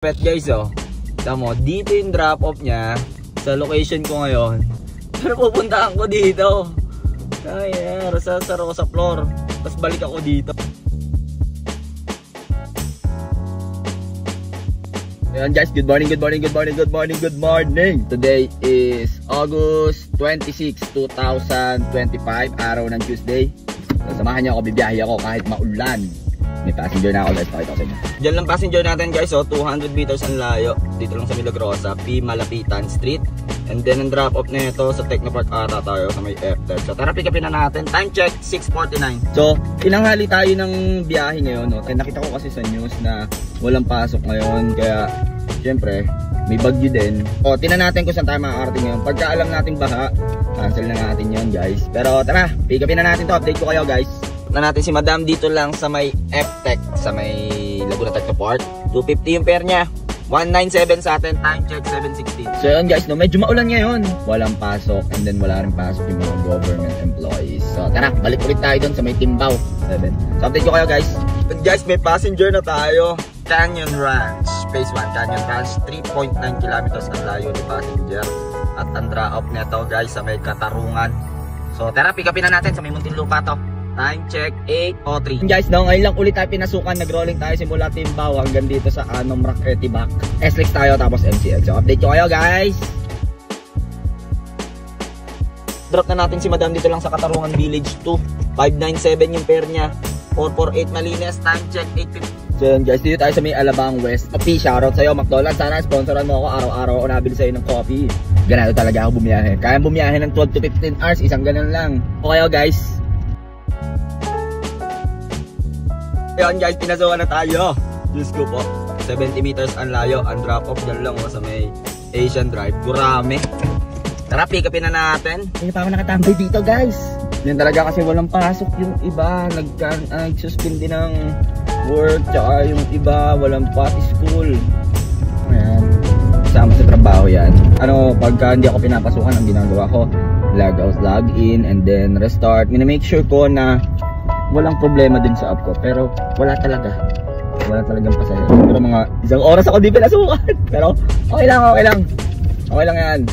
Pet guys, oh. Tamo, dito yung drop off niya sa location ko ngayon. Pero pupuntahan ko dito. Kaya, sa Rosa Floor. Tapos balik ako dito. Ayan guys, good morning. Today is August 26, 2025, araw ng Tuesday. So, samahan niyo ako, bibiyahe ako kahit maulan. May passenger na ako guys, pakita ko sa inyo. Diyan lang passenger natin guys, so 200 meters ang layo. Dito lang sa Milagrosa, P. Malapitan Street. And then ang drop off na ito sa Technopark ata tayo sa may FTEC. So tara, pick upin na natin. Time check, 6:49. So, tinanghali tayo ng biyahe ngayon. No? Kaya nakita ko kasi sa news na walang pasok ngayon. Kaya, syempre, may bagyo din. O, tinan natin kung saan tayo makakarating ngayon. Pagka alam nating baha, cancel na natin yun guys. Pero tara, pick upin na natin to. Update ko kayo guys. Na natin si Madam dito lang sa may FTEC, sa may Laguna Technopark. 250 yung pair niya. 197 sa atin, time check 7:16. So yun guys, no, medyo maulan ngayon. Walang pasok and then wala rin pasok yung mga government employees. So tara, balik ulit tayo dun sa may Timbao 7. So update ko kayo guys. And guys, may passenger na tayo. Canyon Ranch, Phase 1 Canyon Ranch, 3.9 kilometers ang layo ni passenger. At ang drop neto guys sa may Katarungan. So tara, pick upin na natin sa may Muntinlupa to. Time check 8:03. Guys, no, ngayon lang ulit tayo pinasukan. Nag-rolling tayo simula Timbao hanggang dito sa Anom Raketibac. SLEX tayo tapos MCX. So update ko kayo guys. Drop na natin si Madam dito lang sa Katarungan Village 2. 597 yung pair niya. 448 Malines. Time check 8:50. So yun guys, dito tayo sa may Alabang West. Coffee, shoutout sa'yo McDonald's. Sana sponsoran mo ako. Araw-araw ako nabili sa'yo ng coffee. Ganado talaga ako bumiyahe. Kaya bumiyahe ng 12 to 15 hours. Isang ganun lang. O kayo guys. Ayan guys, pinasukan na tayo. Diyos ko po, 70 meters ang layo. Ang drop off dyan lang sa may Asian Drive. Gurame. Tara, pick upin na natin. Hindi pa ako nakatambay dito guys. Yan talaga kasi walang pasok yung iba. Nag-suspend din ng work. Tsaka yung iba walang pati school. Ayan, kasama sa trabaho yan. Pagka hindi ako pinapasukan, ang ginagawa ko, log out, log in, and then restart. Mina-make sure ko na walang problema din sa app ko, pero wala talagang pasahero. Pero mga isang oras ako di pinasukan. Pero okay lang yan.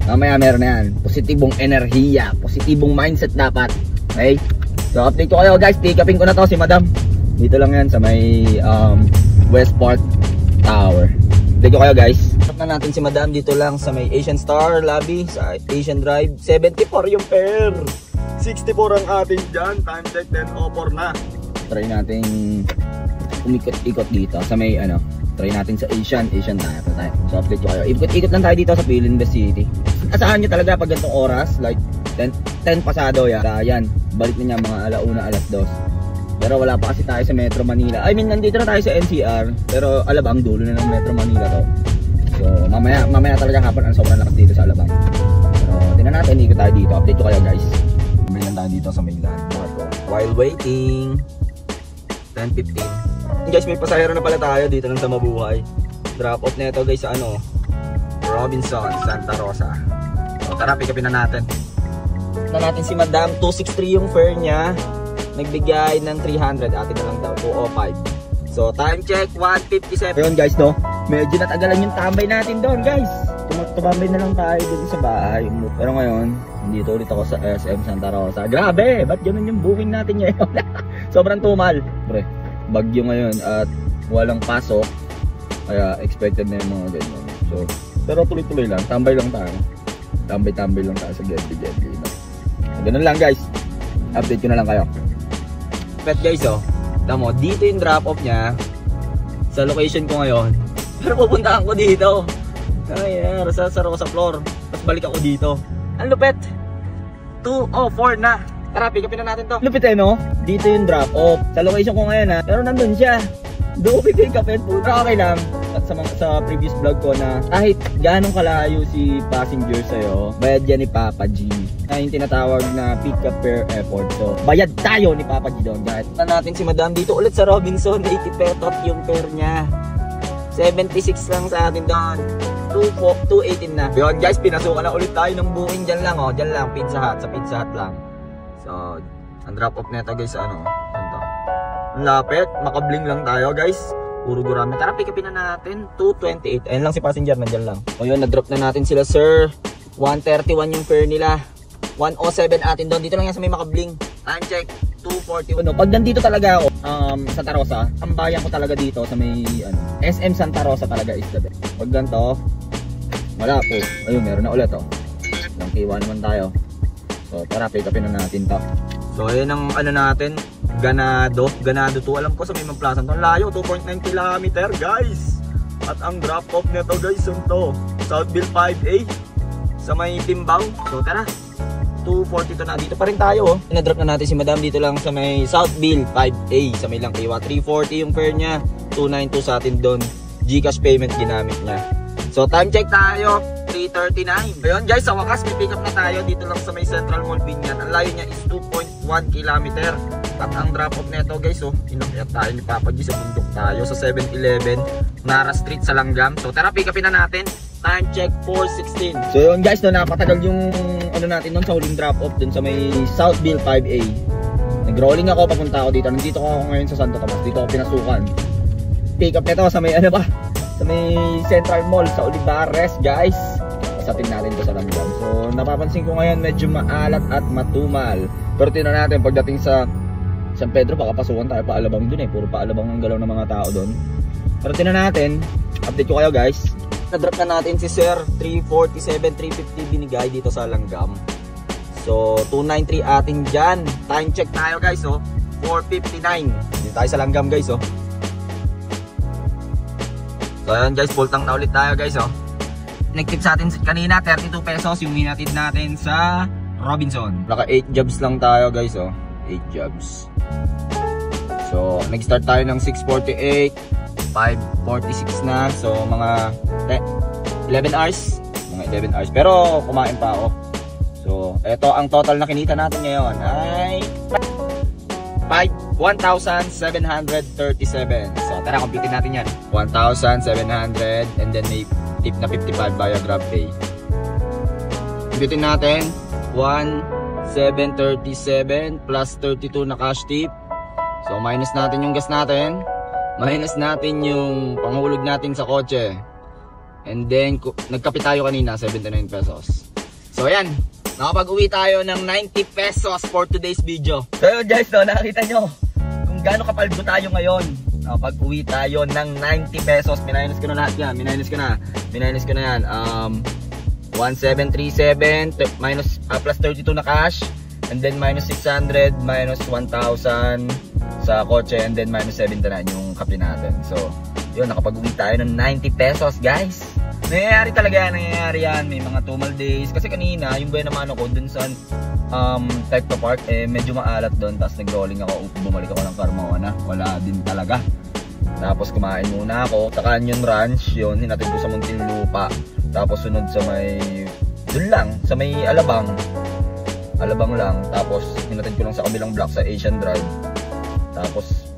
Mamaya meron na yan. Positibong enerhiya, positibong mindset dapat. Okay, so update ko kayo guys. Pick upin ko na to si Madam. Dito lang yan sa may Westport Tower. Update ko kayo guys. Update na natin si Madam dito lang sa may Asian Star Lobby sa Asian Drive. 74 yung pair, 64 ang ating dyan. Time check 10:04 na. Try natin umikot-ikot dito sa may try natin sa Asian tayo. So update ko kayo. Ikot-ikot lang tayo dito sa Philinvest City. Asahan nyo talaga pag ganitong oras, like 10 pasado yan. Yan, balik na niya mga alauna, alas 2. Pero wala pa kasi tayo sa Metro Manila. I mean, nandito na tayo sa NCR, pero Alabang, dulo na ng Metro Manila to. So mamaya talaga hapon ang sobrang lakas dito sa Alabang. Pero tingnan natin, ikot tayo dito. Update ko kayo guys. Bigyan tayo dito sa mainland. While waiting, 10:15. Guys, may pasahero na pala tayo dito lang sa Mabuhay. Drop off na ito guys sa Robinson, Santa Rosa. So tara, pick upin na natin. Na natin si Madam, 263 yung fare niya. Nagbigay ng 300, atin na lang daw, 205. So time check 1:57. Ayun guys, no, medyo natagalan yung tambay natin doon guys. Tumambay na lang tayo dito sa bahay. Pero ngayon, dito ulit ako sa SM Santa Rosa. Grabe, ba't ganun yung booking natin ngayon? Sobrang tumal. Pre, bagyo ngayon at walang pasok. Kaya expected na yung mga ganyan. So, pero tuloy-tuloy lang, tambay lang tayo. Tambay lang tayo sa Gedli. Ganun lang guys. Update ko na lang kayo. Pet guys, oh. Tamo, dito yung drop off niya sa location ko ngayon. Pero pupuntahan ko dito. Kaya, sa Rosa Floor. Tapos balik ako dito. Ang lupet. 2:04 na. Tara, pick upin na natin to. Lupit no? Dito yung drop off. Sa location ko ngayon pero nandun siya. Doon pick upin. Pero okay lang. At sa previous vlog ko na kahit ganong kalayo si passenger sa'yo, bayad yan ni Papa G. Yung tinatawag na pick up per airport. So, bayad tayo ni Papa G doon. Kahit na natin si Madam dito ulit sa Robinson. 80 petot yung pair niya. 76 lang sa atin doon. 218 na. Yun guys, pinasukan na ulit tayo ng booking dyan lang. Dyan lang, Pizza Hut. Sa Pizza Hut lang. So, ang drop off nito guys, ang lapit. Makabling lang tayo guys. Puro gurami. Tara, pick upin na natin. 228. Ayun lang si passenger, nandyan lang. O yun, na-drop na natin sila, sir. 131 yung fare nila. 107 atin doon. Dito lang yan sa may makabling. Time check, 241. Ano, pag nandito talaga ako, Santa Rosa, ang bayan ko talaga dito sa may, SM Santa Rosa talaga is the best. Pag ganito, wala po. Ayun, meron na ulit, oh. Lang kiwa naman tayo. So, tara, pick upin na natin to. So, ayun ang natin. Ganado 2, alam ko sa may Plaza to. Layo, 2.9 km guys. At ang drop off nito guys, yun to, Southville 5A sa may Timbao. So tara, 242 na, dito pa rin tayo, oh. Na-drop na natin si madam dito lang sa may Southville 5A sa may Langkiwa. 340 yung fare niya, 292 sa atin doon. GCash payment ginamit niya. So time check tayo, 3:39. Ayun guys, sa wakas may pick up na tayo dito lang sa may Central Mall Binyan. Ang layo niya is 2.1 km. At ang drop off nito guys, oh, inakyat tayo ni Papa G sa bundok tayo sa 7-Eleven Nara Street sa Langgam. So tara, pick upin na natin. Time check 4:16. So yun guys, no, napatagal yung natin nun sa huling drop off dun sa may Southville 5A. Nag-rolling ako, papunta ako dito. Nandito ako ngayon sa Santo Tomas. Dito ako pinasukan. Pick up nito sa may sa may Central Mall sa Olivares guys. Pasatin natin to sa Langgam. So napapansin ko ngayon medyo maalat at matumal. Pero tingnan natin pagdating sa San Pedro, baka pasukan tayo paalabang dun, puro paalabang ang galaw ng mga tao dun. Pero tingnan natin, update ko kayo guys. Na-drop na natin si Sir, 347, 350 binigay dito sa Langgam. So 293 atin dyan. Time check tayo guys, oh, 4:59. Dito tayo sa Langgam guys, oh. So ayan guys, full tank na ulit tayo guys, oh. Nag-tip sa atin kanina 32 pesos yung minatid natin sa Robinson. Naka 8 jobs lang tayo guys, oh. 8 jobs. So nag-start tayo ng 6:48, 5:46 na. So mga 11 hours, mga 11 hours. Pero kumain pa ako. So eto ang total na kinita natin ngayon ay 1,737. So tara, compute natin yan. 1,700 and then may tip na 55 via GrabPay. Compute natin 1,737 plus 32 na cash tip. So minus natin yung gas natin, minus natin yung panghulog natin sa kotse. And then nagkape tayo kanina, 79 pesos. So ayan, nakapag-uwi tayo ng 90 pesos for today's video. So yun guys, no, nakita nyo kung gaano kapaldo tayo ngayon. Nakapag-uwi tayo ng 90 pesos. Minus ko na lahat yan, minus ko na yan. 1,737 minus plus 32 na cash, and then minus 600 minus 1,000 sa kotse, and then minus 79 yung kape natin. So yun, nakapag-uwi tayo ng 90 pesos guys. Nangyayari yan, may mga tumal days. Kasi kanina, yung buhay naman ako dun sa Techno Park, medyo maalat dun. Tapos nag-rolling ako, bumalik ako ng Carmona. Wala din talaga. Tapos kumain muna ako sa Canyon Ranch, yun, hinatid ko sa Muntinlupa. Tapos sunod sa may, dun lang, sa may Alabang lang. Tapos hinatid ko lang sa kabilang block sa Asian Drive. Tapos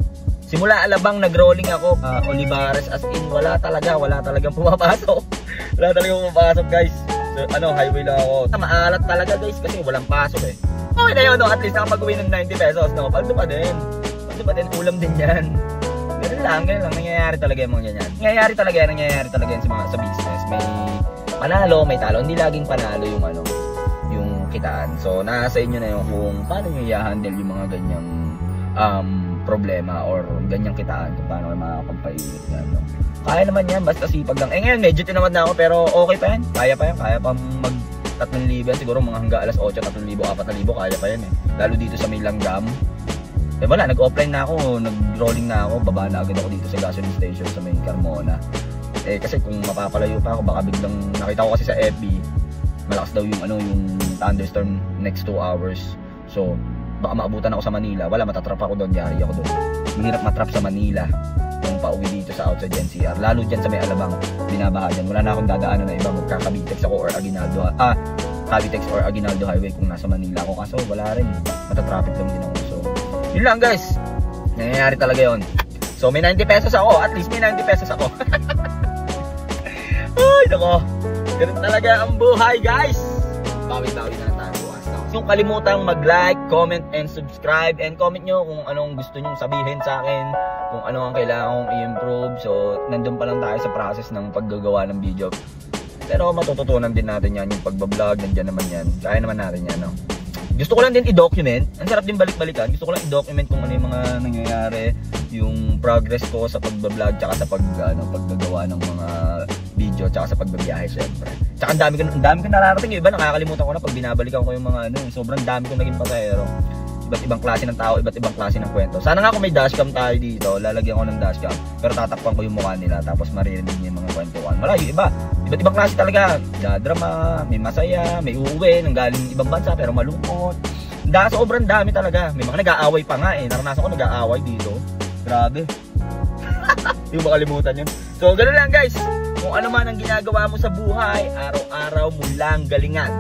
simula Alabang nag-rolling ako, Olivares, as in wala talagang pumapasok. Wala talagang pumapasok guys. So highway lang ako. Maalat talaga guys kasi walang pasok Okay na yun, no? At least nakapag-uwi ng 90 pesos, no? Paldo pa din, ulam din yan. Ganun lang, nangyayari talaga yung mga ganyan. Nangyayari talaga yan sa business. May panalo, may talo. Hindi laging panalo yung yung kitaan. So nasa inyo na yung kung paano nyo i-handle yung mga ganyang problema or ganyang kitaan, kung paano kayo makakapagpailit yan, no? Kaya naman yan, basta sipag lang. Ngayon medyo tinamad na ako, pero okay pa yan. Kaya pa mag 3,000 siguro, mga hanggang alas 8, 3,000, 4,000, kaya pa yan lalo dito sa may Langgam. Wala, nag-offline na ako, nag-rolling na ako, baba na agad ako dito sa gasoline station sa may Carmona. Kasi kung mapapalayo pa ako, baka biglang nakita ko kasi sa FB, malakas daw yung yung thunderstorm next 2 hours. So baka maabutan ako sa Manila. Wala, matatrap ako doon, yari ako doon. Mahirap matrap sa Manila kung pauwi dito sa outside NCR, lalo dyan sa may Alabang, binabaha dyan. Wala na akong dadaanan na iba, magkakabitex ako or Aguinaldo, Cavitex or Aguinaldo Highway kung nasa Manila ako. Kaso wala rin, matatraffic lang din ako. So yun lang guys, nangyayari talaga yun. So may 90 pesos ako, at least may 90 pesos ako. Ay nako, ganun talaga ang buhay guys. Bawi-bawi na lang tayo bukas. niyong kalimutang mag-like, comment, and subscribe. And comment nyo kung anong gusto nyong sabihin sa akin, kung ano ang kailangan kong i-improve. So, nandun pa lang tayo sa process ng paggagawa ng video. Pero matututunan din natin yan, yung pagbablog, nandiyan naman yan. Kaya naman natin yan, no? Gusto ko lang din i-document. Ang sarap din balik-balikan. Gusto ko lang i-document kung ano yung mga nangyayari, yung progress ko sa pagbablog, tsaka sa paggagawa ng mga video, tsaka sa pagbabiyahe, syempre. Tsaka ang dami ko nararating. Yung iba, nakakalimutan ko na pag binabalikan ko yung mga sobrang dami kong naging pasahero. Iba't ibang klase ng tao, iba't ibang klase ng kwento. Sana nga kung may dashcam tayo dito, lalagyan ko ng dashcam. Pero tatakpan ko yung mukha nila, tapos maririnig niyo yung mga kwentuhan. Malayo, iba. Iba't ibang klase talaga. Drama, may masaya, may uuwi, nang galing ibang bansa, pero malungkot. Sobrang dami talaga. May mga nag-aaway pa nga eh. Naranasan ko nag-aaway dito. Grabe. Hindi mo makalimutan yun. So, ganoon lang guys. Kung ano man ang ginagawa mo sa buhay, araw-araw mo lang galingan.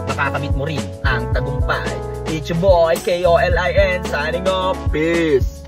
Makakamit mo rin ang tagumpay. It's your boy, KOLIN, signing off. Peace!